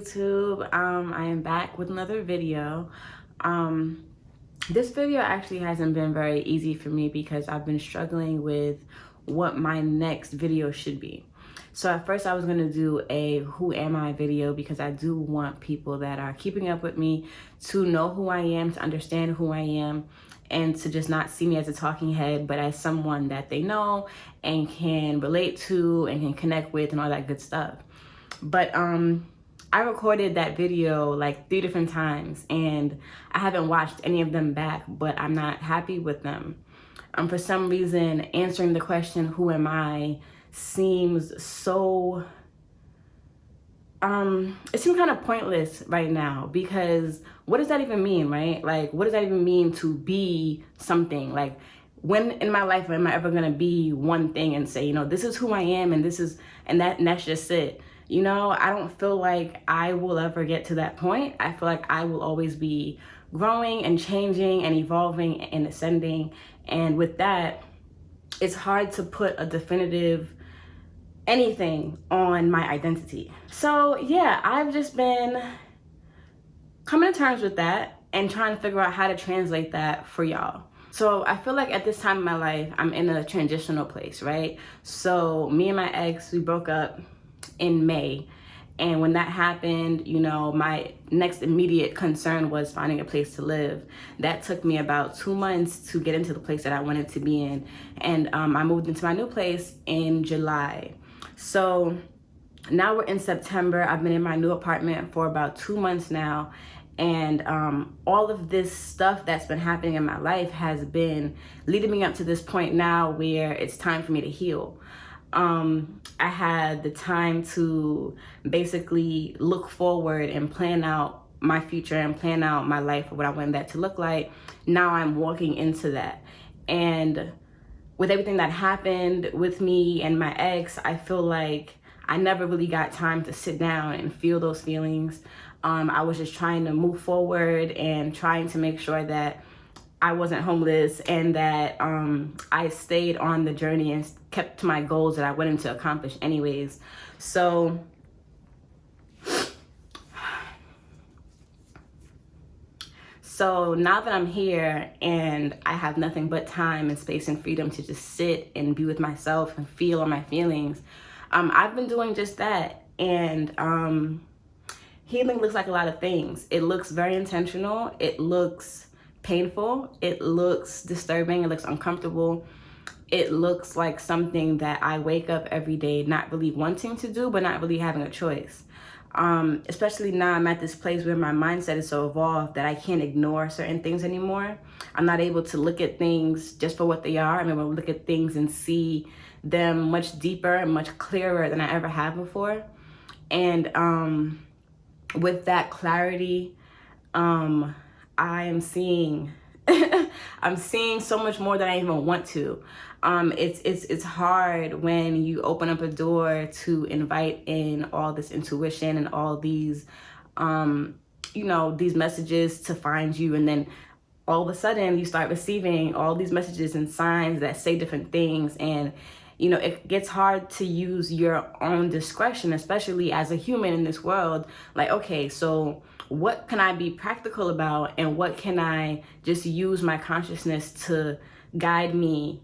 YouTube. I am back with another video. This video actually hasn't been very easy for me because I've been struggling with what my next video should be. So at first I was gonna do a who am I video because I do want people that are keeping up with me to know who I am, to understand who I am, and to just not see me as a talking head, but as someone that they know and can relate to and can connect with and all that good stuff. But I recorded that video like 3 different times and I haven't watched any of them back, but I'm not happy with them. For some reason, answering the question, who am I, seems so, it seems kind of pointless right now because what does that even mean, right? Like, what does that even mean to be something? Like, when in my life am I ever gonna be one thing and say, you know, this is who I am and this is, and that's just it. You know, I don't feel like I will ever get to that point. I feel like I will always be growing and changing and evolving and ascending. And with that, it's hard to put a definitive anything on my identity. So yeah, I've just been coming to terms with that and trying to figure out how to translate that for y'all. So I feel like at this time in my life, I'm in a transitional place, right? So me and my ex, we broke up in May. And when that happened, you know, my next immediate concern was finding a place to live. That took me about 2 months to get into the place that I wanted to be in. And I moved into my new place in July. So now we're in September. I've been in my new apartment for about 2 months now. And all of this stuff that's been happening in my life has been leading me up to this point now where it's time for me to heal. I had the time to basically look forward and plan out my future and plan out my life, what I wanted that to look like. Now I'm walking into that. And with everything that happened with me and my ex, I feel like I never really got time to sit down and feel those feelings. I was just trying to move forward and trying to make sure that I wasn't homeless and that I stayed on the journey and kept to my goals that I wanted to accomplish anyways. So now that I'm here and I have nothing but time and space and freedom to just sit and be with myself and feel all my feelings, I've been doing just that. And healing looks like a lot of things. It looks very intentional. It looks painful. It looks disturbing. It looks uncomfortable. It looks like something that I wake up every day not really wanting to do, but not really having a choice. Especially now I'm at this place where my mindset is so evolved that I can't ignore certain things anymore. I'm not able to look at things just for what they are. I'm able to look at things and see them much deeper and much clearer than I ever have before. And with that clarity, I am seeing I'm seeing so much more than I even want to. It's hard when you open up a door to invite in all this intuition and all these you know, these messages to find you, and then all of a sudden you start receiving all these messages and signs that say different things, and you know, it gets hard to use your own discretion, especially as a human in this world. Like, okay, so what can I be practical about and what can I just use my consciousness to guide me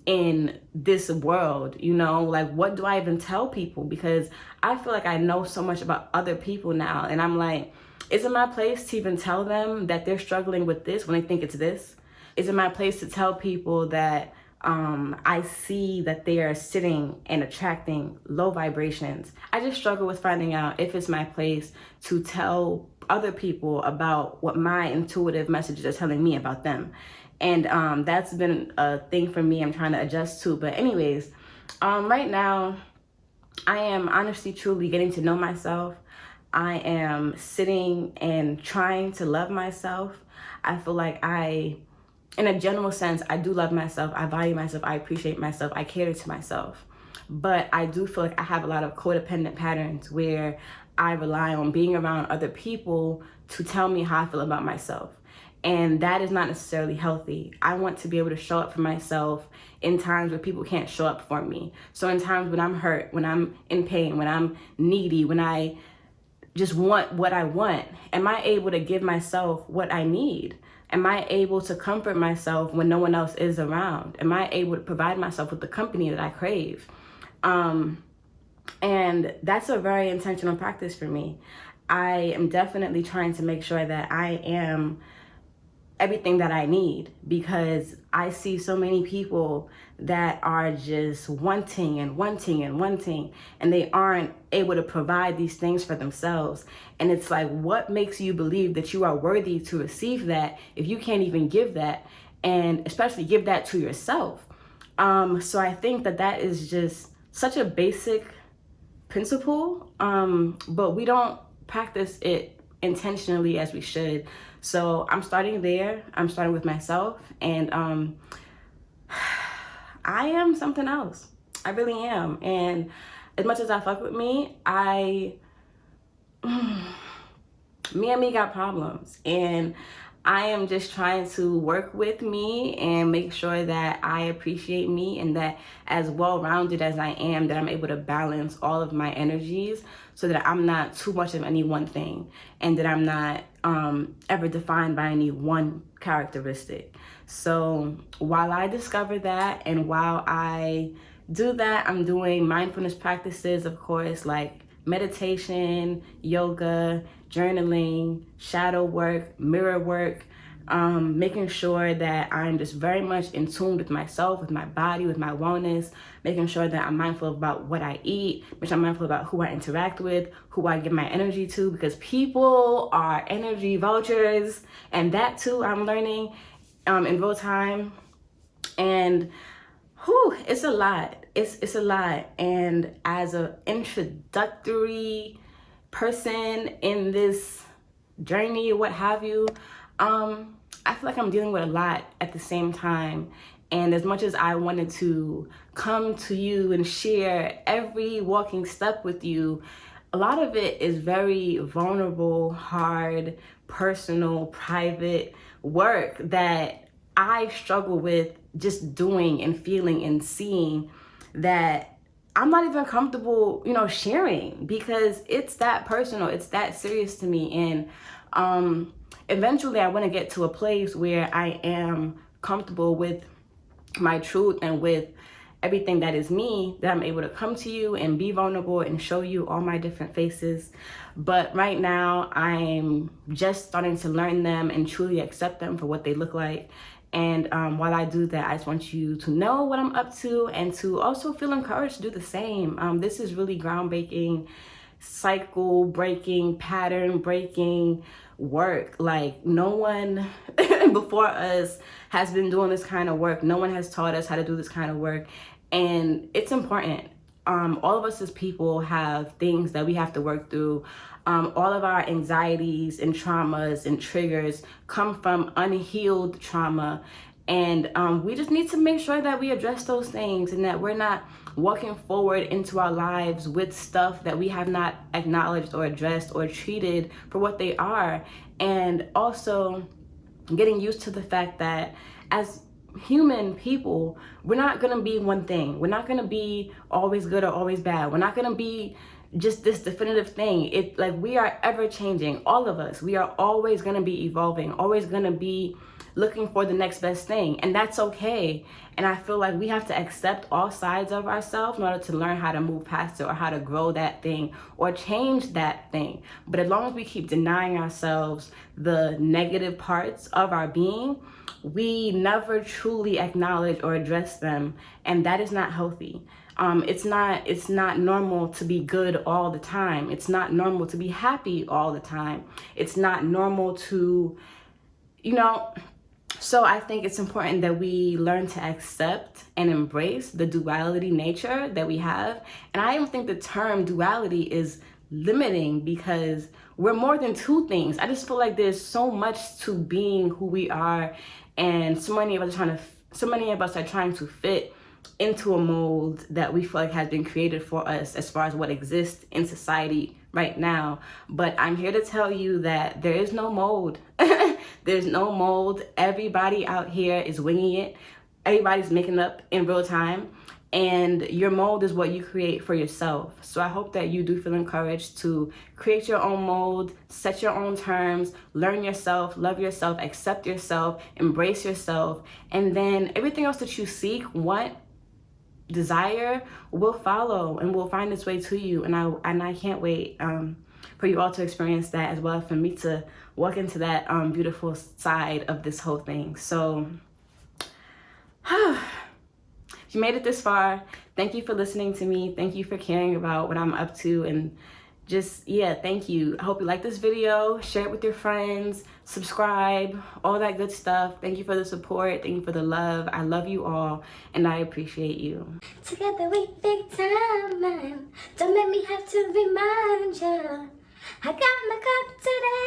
in this world, you know? Like, what do I even tell people? Because I feel like I know so much about other people now, and I'm like, is it my place to even tell them that they're struggling with this when they think it's this? Is it my place to tell people that I see that they are sitting and attracting low vibrations? I just struggle with finding out if it's my place to tell other people about what my intuitive messages are telling me about them. And that's been a thing for me I'm trying to adjust to. But anyways, right now, I am honestly, truly getting to know myself. I am sitting and trying to love myself. I feel like in a general sense, I do love myself. I value myself. I appreciate myself. I cater to myself. But I do feel like I have a lot of codependent patterns where I rely on being around other people to tell me how I feel about myself. And that is not necessarily healthy. I want to be able to show up for myself in times where people can't show up for me. So in times when I'm hurt, when I'm in pain, when I'm needy, when I just want what I want? Am I able to give myself what I need? Am I able to comfort myself when no one else is around? Am I able to provide myself with the company that I crave? And that's a very intentional practice for me. I am definitely trying to make sure that I am everything that I need, because I see so many people that are just wanting and wanting and wanting, and they aren't able to provide these things for themselves. And it's like, what makes you believe that you are worthy to receive that if you can't even give that, and especially give that to yourself? So I think that that is just such a basic principle, but we don't practice it intentionally as we should. So I'm starting there. I'm starting with myself, and I am something else. I really am. And as much as I fuck with me, me and me got problems, and I am just trying to work with me and make sure that I appreciate me, and that as well-rounded as I am, that I'm able to balance all of my energies so that I'm not too much of any one thing, and that I'm not ever defined by any one characteristic. So while I discover that, and while I do that, I'm doing mindfulness practices, of course, like meditation, yoga, journaling, shadow work, mirror work, making sure that I'm just very much in tune with myself, with my body, with my wellness, making sure that I'm mindful about what I eat, which I'm mindful about who I interact with, who I give my energy to, because people are energy vultures, and that too I'm learning in real time. And it's a lot. It's a lot. And as an introductory person in this journey, what have you, I feel like I'm dealing with a lot at the same time. And as much as I wanted to come to you and share every walking step with you, a lot of it is very vulnerable, hard, personal, private work that I struggle with just doing and feeling and seeing, that I'm not even comfortable, sharing, because it's that personal, it's that serious to me. And eventually I want to get to a place where I am comfortable with my truth and with everything that is me, that I'm able to come to you and be vulnerable and show you all my different faces. But right now I'm just starting to learn them and truly accept them for what they look like. And while I do that, I just want you to know what I'm up to, and to also feel encouraged to do the same. This is really groundbreaking, cycle breaking, pattern breaking work. Like, no one before us has been doing this kind of work. No one has taught us how to do this kind of work. And it's important. All of us as people have things that we have to work through. All of our anxieties and traumas and triggers come from unhealed trauma. And we just need to make sure that we address those things, and that we're not walking forward into our lives with stuff that we have not acknowledged or addressed or treated for what they are. And also getting used to the fact that as human people, we're not gonna be one thing. We're not gonna be always good or always bad. We're not gonna be just this definitive thing. It, like, we are ever changing, all of us. We are always gonna be evolving, always gonna be looking for the next best thing, and that's okay. And I feel like we have to accept all sides of ourselves in order to learn how to move past it, or how to grow that thing, or change that thing. But as long as we keep denying ourselves the negative parts of our being, we never truly acknowledge or address them, and that is not healthy. It's not normal to be good all the time. It's not normal to be happy all the time. It's not normal to, so I think it's important that we learn to accept and embrace the duality nature that we have. And I don't think the term duality is limiting, because we're more than two things. I just feel like there's so much to being who we are, and so many of us are trying to fit into a mold that we feel like has been created for us as far as what exists in society right now. But I'm here to tell you that there is no mold. There's no mold. Everybody out here is winging it. Everybody's making up in real time. and your mold is what you create for yourself. So I hope that you do feel encouraged to create your own mold, set your own terms, learn yourself, love yourself, accept yourself, embrace yourself, and then everything else that you seek, want, desire will follow and will find its way to you. And I can't wait for you all to experience that, as well as for me to walk into that beautiful side of this whole thing. So if you made it this far, thank you for listening to me. Thank you for caring about what I'm up to, and just, yeah, thank you. I hope you like this video. Share it with your friends, subscribe, all that good stuff. Thank you for the support. Thank you for the love. I love you all, and I appreciate you. Together we big time, man. Don't make me have to remind you. I got my cup today.